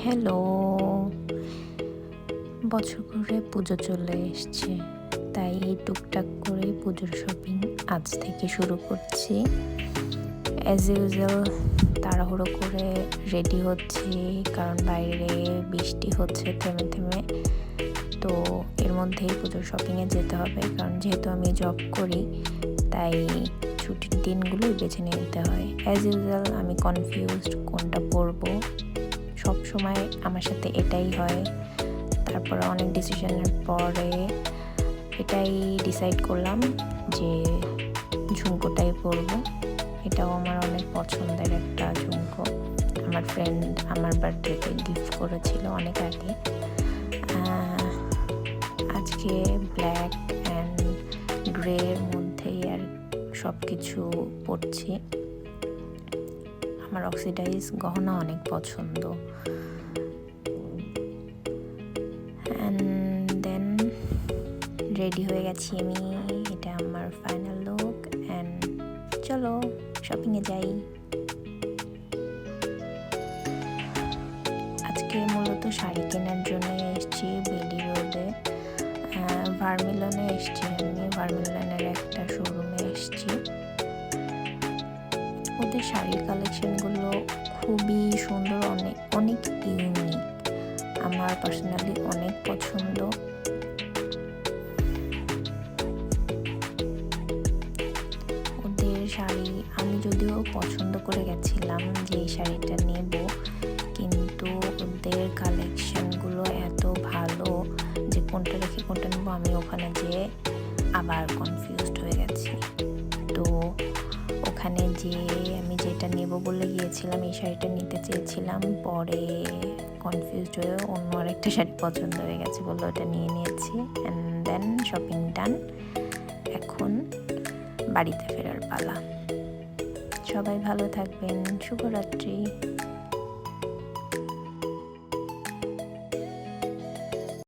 Hello, বছর ঘুরে পুজো চলে এসছে, তাই টুকটাক করে পুজোর শপিং আজ থেকে শুরু করছি। অ্যাজ ইউজুয়াল তাড়াহুড়ো করে রেডি হচ্ছি, কারণ বাইরে বৃষ্টি হচ্ছে থেমে থেমে। তো এর মধ্যেই পুজোর শপিংয়ে যেতে হবে, কারণ যেহেতু আমি জব করি তাই ছুটির দিনগুলোই বেছে নিতে হয়। অ্যাজ ইউজুয়াল আমি কনফিউজড কোনটা পরবো, সব সময় আমার সাথে এটাই হয়। তারপরে অনেক ডিসিশনের পরে এটাই ডিসাইড করলাম যে ঝুমকোটাই পরবো। এটাও আমার অনেক পছন্দের একটা ঝুমকো, আমার ফ্রেন্ড আমার বার্থডেতে গিফট করেছিল অনেক আগে। আজকে ব্ল্যাক অ্যান্ড গ্রের মধ্যেই আর সব কিছু পরছি। আমার অক্সিডাইজ গহনা অনেক পছন্দ। দেন রেডি হয়ে গেছি আমি, এটা আমার ফাইনাল লুক। অ্যান্ড চলো শপিংয়ে যাই। আজকে মূলত শাড়ি কেনার জন্য এসেছি বেলি রোডে, ভার্মিলনে এসেছি। আমি ভার্মিলনের একটা শোরুমে এসেছি। ওদের শাড়ির কালেকশনগুলো খুবই সুন্দর, অনেক অনেক ইউনিক, আমার পার্সোনালি অনেক পছন্দ। ওদের শাড়ি আমি যদিও পছন্দ করে গেছিলাম যে এই শাড়িটা নেব, কিন্তু ওদের কালেকশনগুলো এত ভালো যে কোনটা রেখে কোনটা নেবো আমি ওখানে যেয়ে আবার কনফিউজড হয়ে গেছি। তো ওখানে যেয়ে আমি যেটা নেব বলে গিয়েছিলাম, এই শাড়িটা নিতে চেয়েছিলাম, পরে কনফিউজড হয়ে অন্য আরেকটা শাড়ি পছন্দ হয়ে গেছে, বললো ওটা নিয়ে নিয়েছি। অ্যান্ড দেন শপিং ডান, এখন বাড়িতে ফেরার পালা। সবাই ভালো থাকবেন, শুভরাত্রি।